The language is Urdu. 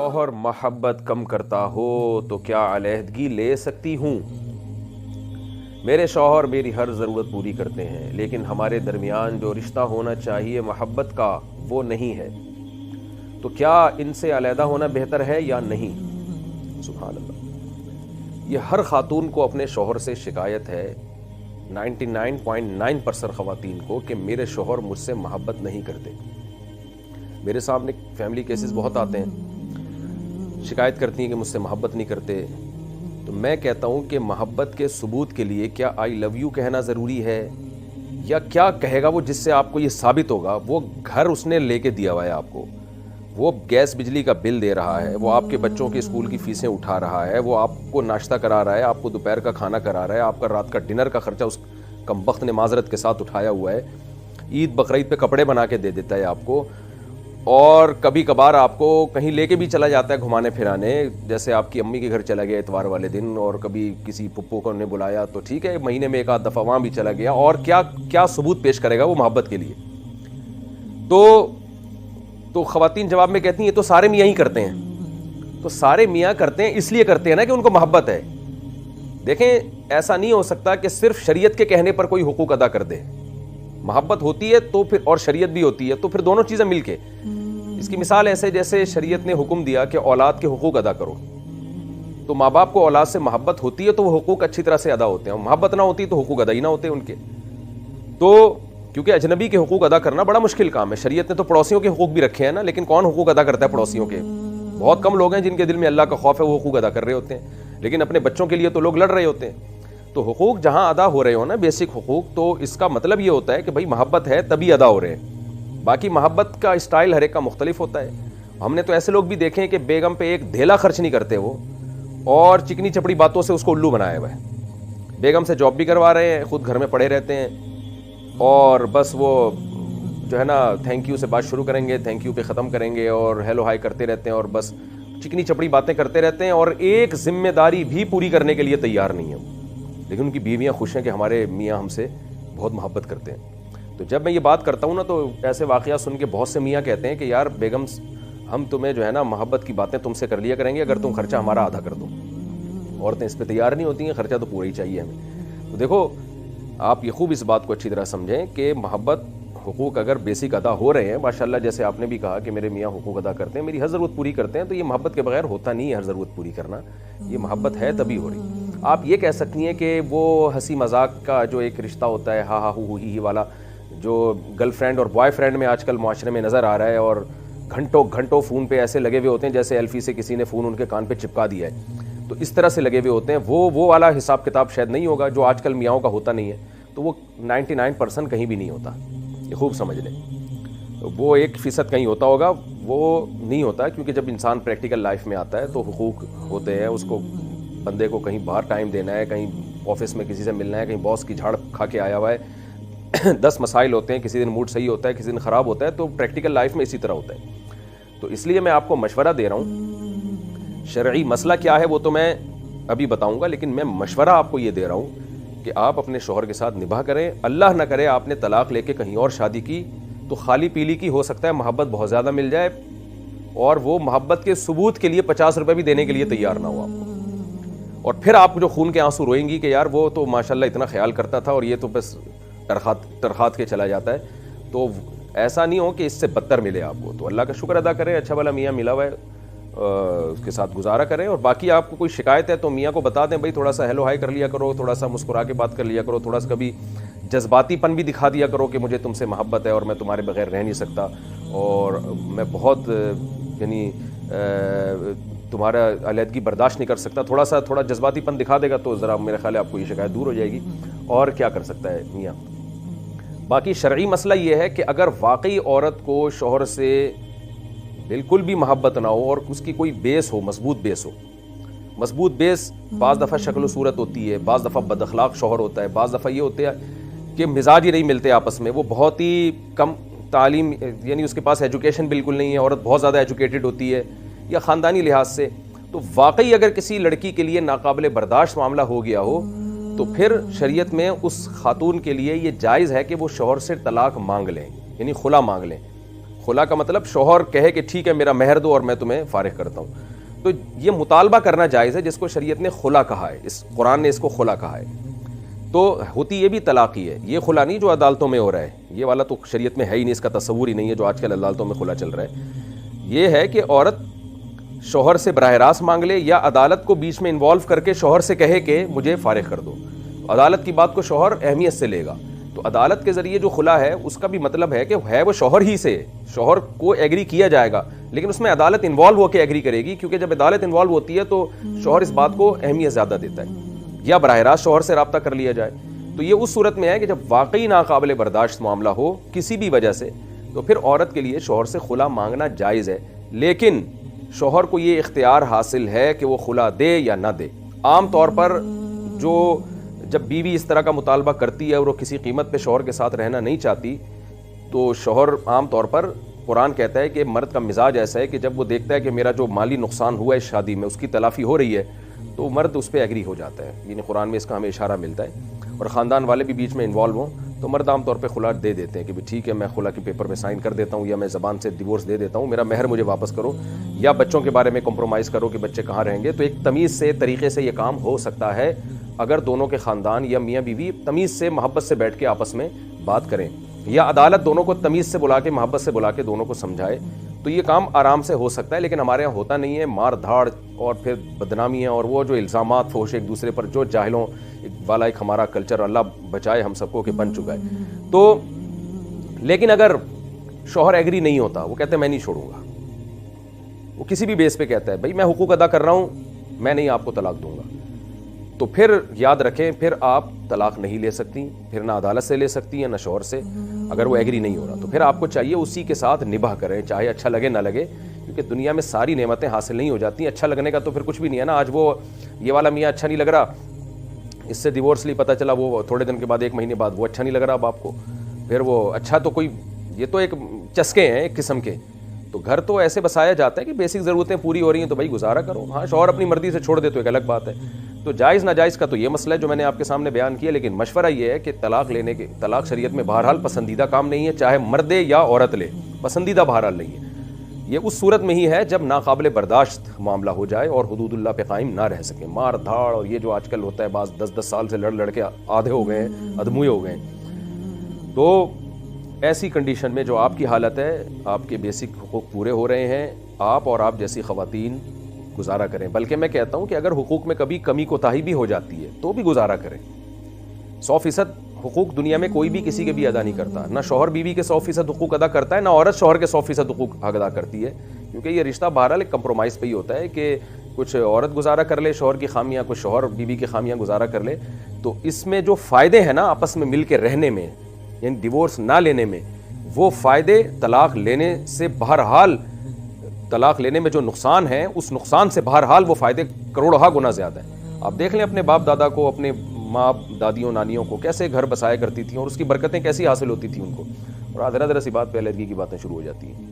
شوہر محبت کم کرتا ہو تو کیا علیحدگی لے سکتی ہوں؟ میرے شوہر میری ہر ضرورت پوری کرتے ہیں، لیکن ہمارے درمیان جو رشتہ ہونا چاہیے محبت کا وہ نہیں ہے، تو کیا ان سے علیحدہ ہونا بہتر ہے یا نہیں؟ سبحان اللہ، یہ ہر خاتون کو اپنے شوہر سے شکایت ہے، 99.9% خواتین کو، کہ میرے شوہر مجھ سے محبت نہیں کرتے۔ میرے سامنے فیملی کیسز بہت آتے ہیں، شکایت کرتی ہیں کہ مجھ سے محبت نہیں کرتے۔ تو میں کہتا ہوں کہ محبت کے ثبوت کے لیے کیا آئی لو یو کہنا ضروری ہے، یا کیا کہے گا وہ جس سے آپ کو یہ ثابت ہوگا؟ وہ گھر اس نے لے کے دیا ہوا ہے آپ کو، وہ گیس بجلی کا بل دے رہا ہے، وہ آپ کے بچوں کے اسکول کی فیسیں اٹھا رہا ہے، وہ آپ کو ناشتہ کرا رہا ہے، آپ کو دوپہر کا کھانا کرا رہا ہے، آپ کا رات کا ڈنر کا خرچہ اس کمبخت نے معذرت کے ساتھ اٹھایا ہوا ہے، عید بقرعید پہ کپڑے بنا کے دے دیتا ہے آپ کو، اور کبھی کبھار آپ کو کہیں لے کے بھی چلا جاتا ہے گھمانے پھرانے، جیسے آپ کی امی کے گھر چلا گیا اتوار والے دن، اور کبھی کسی پھپھو کو نے بلایا تو ٹھیک ہے مہینے میں ایک آدھ دفعہ وہاں بھی چلا گیا، اور کیا ثبوت پیش کرے گا وہ محبت کے لیے؟ تو خواتین جواب میں کہتی ہیں یہ تو سارے میاں ہی کرتے ہیں۔ تو سارے میاں کرتے ہیں اس لیے کرتے ہیں نا کہ ان کو محبت ہے۔ دیکھیں، ایسا نہیں ہو سکتا کہ صرف شریعت کے کہنے پر کوئی حقوق ادا کر دے۔ محبت ہوتی ہے تو پھر، اور شریعت بھی ہوتی ہے، تو پھر دونوں چیزیں مل کے۔ اس کی مثال ایسے جیسے شریعت نے حکم دیا کہ اولاد کے حقوق ادا کرو، تو ماں باپ کو اولاد سے محبت ہوتی ہے تو وہ حقوق اچھی طرح سے ادا ہوتے ہیں، محبت نہ ہوتی تو حقوق ادا ہی نہ ہوتے ان کے۔ تو کیونکہ اجنبی کے حقوق ادا کرنا بڑا مشکل کام ہے، شریعت نے تو پڑوسیوں کے حقوق بھی رکھے ہیں نا، لیکن کون حقوق ادا کرتا ہے پڑوسیوں کے؟ بہت کم لوگ ہیں جن کے دل میں اللہ کا خوف ہے، وہ حقوق ادا کر رہے ہوتے ہیں، لیکن اپنے بچوں کے لیے تو لوگ لڑ رہے ہوتے ہیں۔ تو حقوق جہاں ادا ہو رہے ہو نا، بیسک حقوق، تو اس کا مطلب یہ ہوتا ہے کہ بھائی محبت ہے تبھی ادا ہو رہے ہیں۔ باقی محبت کا اسٹائل ہر ایک کا مختلف ہوتا ہے۔ ہم نے تو ایسے لوگ بھی دیکھے ہیں کہ بیگم پہ ایک دھیلا خرچ نہیں کرتے وہ، اور چکنی چپڑی باتوں سے اس کو الو بنایا ہوا ہے۔ بیگم سے جاب بھی کروا رہے ہیں، خود گھر میں پڑے رہتے ہیں، اور بس وہ جو ہے نا تھینک یو سے بات شروع کریں گے، تھینک یو پہ ختم کریں گے، اور ہیلو ہائی کرتے رہتے ہیں، اور بس چکنی چپڑی باتیں کرتے رہتے ہیں، اور ایک ذمہ داری بھی پوری کرنے کے لیے تیار نہیں ہے۔ لیکن ان کی بیویاں خوش ہیں کہ ہمارے میاں ہم سے بہت محبت کرتے ہیں۔ تو جب میں یہ بات کرتا ہوں نا، تو ایسے واقعات سن کے بہت سے میاں کہتے ہیں کہ یار بیگم، ہم تمہیں جو ہے نا محبت کی باتیں تم سے کر لیا کریں گے اگر تم خرچہ ہمارا آدھا کر دو۔ عورتیں اس پہ تیار نہیں ہوتی ہیں، خرچہ تو پورا ہی چاہیے ہمیں۔ تو دیکھو، آپ یہ خوب اس بات کو اچھی طرح سمجھیں کہ محبت، حقوق اگر بیسک ادا ہو رہے ہیں، ماشاءاللہ جیسے آپ نے بھی کہا کہ میرے میاں حقوق ادا کرتے ہیں، میری ہر ضرورت پوری کرتے ہیں، تو یہ محبت کے بغیر ہوتا نہیں ہے ہر ضرورت پوری کرنا، یہ محبت ہے تبھی ہو رہی۔ آپ یہ کہہ سکتی ہیں کہ وہ ہنسی مذاق کا جو ایک رشتہ ہوتا ہے، ہا ہا ہو ہی والا، جو گرل فرینڈ اور بوائے فرینڈ میں آج کل معاشرے میں نظر آ رہا ہے، اور گھنٹوں گھنٹوں فون پہ ایسے لگے ہوئے ہوتے ہیں جیسے ایلفی سے کسی نے فون ان کے کان پہ چپکا دیا ہے، تو اس طرح سے لگے ہوئے ہوتے ہیں، وہ والا حساب کتاب شاید نہیں ہوگا جو آج کل میاؤں کا ہوتا نہیں ہے، تو وہ 99% کہیں بھی نہیں ہوتا، یہ خوب سمجھ لیں۔ وہ 1% کہیں ہوتا ہوگا، وہ نہیں ہوتا، کیونکہ جب انسان پریکٹیکل لائف میں آتا ہے تو حقوق ہوتے ہیں، اس کو بندے کو کہیں باہر ٹائم دینا ہے، کہیں آفس میں کسی سے ملنا ہے، کہیں باس کی جھاڑ کھا کے آیا ہوا ہے، 10 مسائل ہوتے ہیں، کسی دن موڈ صحیح ہوتا ہے، کسی دن خراب ہوتا ہے، تو پریکٹیکل لائف میں اسی طرح ہوتا ہے۔ تو اس لیے میں آپ کو مشورہ دے رہا ہوں، شرعی مسئلہ کیا ہے وہ تو میں ابھی بتاؤں گا، لیکن میں مشورہ آپ کو یہ دے رہا ہوں کہ آپ اپنے شوہر کے ساتھ نباہ کریں۔ اللہ نہ کرے آپ نے طلاق لے کے کہیں اور شادی کی تو خالی پیلی کی ہو سکتا ہے محبت بہت زیادہ مل جائے، اور وہ محبت کے ثبوت کے لیے 50 روپے بھی دینے کے لیے تیار نہ ہو آپ کو، اور پھر آپ جو خون کے آنسو روئیں گی کہ یار وہ تو ماشاءاللہ اتنا خیال کرتا تھا اور یہ تو بس ترخات کے چلا جاتا ہے۔ تو ایسا نہیں ہو کہ اس سے بدتر ملے آپ کو۔ تو اللہ کا شکر ادا کریں، اچھا والا میاں ملا ہوا ہے، اس کے ساتھ گزارا کریں، اور باقی آپ کو کوئی شکایت ہے تو میاں کو بتا دیں، بھائی تھوڑا سا ہیلو ہائی کر لیا کرو، تھوڑا سا مسکرا کے بات کر لیا کرو، تھوڑا سا کبھی جذباتی پن بھی دکھا دیا کرو کہ مجھے تم سے محبت ہے اور میں تمہارے بغیر رہ نہیں سکتا، اور میں بہت یعنی تمہارا علیحدگی برداشت نہیں کر سکتا۔ تھوڑا جذباتی پن دکھا دے گا تو ذرا میرے خیال ہے آپ کو یہ شکایت دور ہو جائے گی۔ اور کیا کر سکتا ہے میاں؟ باقی شرعی مسئلہ یہ ہے کہ اگر واقعی عورت کو شوہر سے بالکل بھی محبت نہ ہو، اور اس کی کوئی بیس ہو، مضبوط بیس، بعض دفعہ شکل و صورت ہوتی ہے، بعض دفعہ بد اخلاق شوہر ہوتا ہے، بعض دفعہ یہ ہوتا ہے کہ مزاج ہی نہیں ملتے آپس میں، وہ بہت ہی کم تعلیم، یعنی اس کے پاس ایجوکیشن بالکل نہیں ہے، عورت بہت زیادہ ایجوکیٹڈ ہوتی ہے، یا خاندانی لحاظ سے، تو واقعی اگر کسی لڑکی کے لیے ناقابل برداشت معاملہ ہو گیا ہو تو پھر شریعت میں اس خاتون کے لیے یہ جائز ہے کہ وہ شوہر سے طلاق مانگ لیں، یعنی خلا مانگ لیں۔ خلا کا مطلب شوہر کہے کہ ٹھیک ہے میرا مہر دو اور میں تمہیں فارغ کرتا ہوں. تو یہ مطالبہ کرنا جائز ہے جس کو شریعت نے خلا کہا ہے, اس قرآن نے اس کو خلا کہا ہے. تو ہوتی یہ بھی طلاق ہی ہے, یہ خلا نہیں جو عدالتوں میں ہو رہا ہے, یہ والا تو شریعت میں ہے ہی نہیں, اس کا تصور ہی نہیں ہے جو آج کل عدالتوں میں خلا چل رہا ہے. یہ ہے کہ عورت شوہر سے براہ راست مانگ لے یا عدالت کو بیچ میں انوالو کر کے شوہر سے کہے کہ مجھے فارغ کر دو. عدالت کی بات کو شوہر اہمیت سے لے گا. تو عدالت کے ذریعے جو خلا ہے اس کا بھی مطلب ہے کہ ہے وہ شوہر ہی سے, شوہر کو ایگری کیا جائے گا, لیکن اس میں عدالت انوالو ہو کے ایگری کرے گی, کیونکہ جب عدالت انوالو ہوتی ہے تو شوہر اس بات کو اہمیت زیادہ دیتا ہے. یا براہ راست شوہر سے رابطہ کر لیا جائے. تو یہ اس صورت میں ہے کہ جب واقعی ناقابل برداشت معاملہ ہو کسی بھی وجہ سے, تو پھر عورت کے لیے شوہر سے خلا مانگنا جائز ہے, لیکن شوہر کو یہ اختیار حاصل ہے کہ وہ خلا دے یا نہ دے. عام طور پر جب بیوی اس طرح کا مطالبہ کرتی ہے اور وہ کسی قیمت پہ شوہر کے ساتھ رہنا نہیں چاہتی, تو شوہر عام طور پر, قرآن کہتا ہے کہ مرد کا مزاج ایسا ہے کہ جب وہ دیکھتا ہے کہ میرا جو مالی نقصان ہوا ہے اس شادی میں اس کی تلافی ہو رہی ہے, تو مرد اس پہ ایگری ہو جاتا ہے. یعنی قرآن میں اس کا ہمیں اشارہ ملتا ہے. اور خاندان والے بھی بیچ میں انوالو ہوں تو مرد عام طور پہ خلا دے دیتے ہیں کہ ٹھیک ہے میں خلا کے پیپر میں سائن کر دیتا ہوں, یا میں زبان سے ڈیورس دے دیتا ہوں, میرا مہر مجھے واپس کرو, یا بچوں کے بارے میں کمپرومائز کرو کہ بچے کہاں رہیں گے. تو ایک تمیز سے طریقے سے یہ کام ہو سکتا ہے اگر دونوں کے خاندان یا میاں بیوی تمیز سے محبت سے بیٹھ کے آپس میں بات کریں, یا عدالت دونوں کو تمیز سے بلا کے محبت سے بلا کے دونوں کو سمجھائے, تو یہ کام آرام سے ہو سکتا ہے. لیکن ہمارے یہاں ہوتا نہیں ہے, مار دھاڑ اور پھر بدنامی ہے, اور وہ جو الزامات فوش ایک دوسرے پر, جو جاہلوں والا ایک ہمارا کلچر, اللہ بچائے ہم سب کو, کہ بن چکا ہے. تو لیکن اگر شوہر ایگری نہیں ہوتا, وہ کہتے ہیں میں نہیں چھوڑوں گا, وہ کسی بھی بیس پہ کہتا ہے بھائی میں حقوق ادا کر رہا ہوں, میں نہیں آپ کو طلاق دوں گا, تو پھر یاد رکھیں پھر آپ طلاق نہیں لے سکتی, پھر نہ عدالت سے لے سکتی ہیں نہ شوہر سے, اگر وہ ایگری نہیں ہو رہا. تو پھر آپ کو چاہیے اسی کے ساتھ نباہ کریں, چاہے اچھا لگے نہ لگے, کیونکہ دنیا میں ساری نعمتیں حاصل نہیں ہو جاتی. اچھا لگنے کا تو پھر کچھ بھی نہیں ہے نا. آج وہ یہ والا میاں اچھا نہیں لگ رہا, اس سے ڈیورس لی, پتہ چلا وہ تھوڑے دن کے بعد, ایک مہینے بعد وہ اچھا نہیں لگ رہا اب آپ کو, پھر وہ اچھا تو کوئی, یہ تو ایک چسکے ہیں ایک قسم کے. تو گھر تو ایسے بسایا جاتا ہے کہ بیسک ضرورتیں پوری ہو رہی ہیں تو بھائی گزارا کرو. ہاں شوہر اپنی مرضی سے چھوڑ دے تو ایک الگ بات ہے. تو جائز ناجائز کا تو یہ مسئلہ ہے جو میں نے آپ کے سامنے بیان کیا, لیکن مشورہ یہ ہے کہ طلاق شریعت میں بہرحال پسندیدہ کام نہیں ہے, چاہے مرد یا عورت لے, پسندیدہ بہرحال نہیں ہے. یہ اس صورت میں ہی ہے جب ناقابل برداشت معاملہ ہو جائے اور حدود اللہ پہ قائم نہ رہ سکیں. مار دھاڑ اور یہ جو آج کل ہوتا ہے, بعض 10 سال سے لڑ کے آدھے ہو گئے ہیں, ادموئے ہو گئے ہیں. تو ایسی کنڈیشن میں جو آپ کی حالت ہے, آپ کے بیسک حقوق پورے ہو رہے ہیں, آپ اور آپ جیسی خواتین گزارا کریں. بلکہ میں کہتا ہوں کہ اگر حقوق میں کبھی کمی کوتاہی بھی ہو جاتی ہے تو بھی گزارا کریں. 100% حقوق دنیا میں کوئی بھی کسی کے بھی ادا نہیں کرتا, نہ شوہر بیوی کے 100% حقوق ادا کرتا ہے, نہ عورت شوہر کے 100% حقوق ادا کرتی ہے, کیونکہ یہ رشتہ بہرحال ایک کمپرومائز پہ ہی ہوتا ہے کہ کچھ عورت گزارا کر لے شوہر کی خامیاں, کچھ شوہر بیوی کی خامیاں گزارا کر لے. تو اس میں جو فائدے ہیں نا آپس میں مل کے رہنے میں, یعنی ڈیورس نہ لینے میں, وہ فائدے طلاق لینے سے بہرحال, طلاق لینے میں جو نقصان ہے اس نقصان سے بہرحال وہ فائدے کروڑہا گنا زیادہ ہیں. آپ دیکھ لیں اپنے باپ دادا کو, اپنے ماں دادیوں نانیوں کو, کیسے گھر بسایا کرتی تھیں اور اس کی برکتیں کیسی حاصل ہوتی تھیں ان کو, اور ذرا سی بات پہ علیحدگی کی باتیں شروع ہو جاتی ہیں.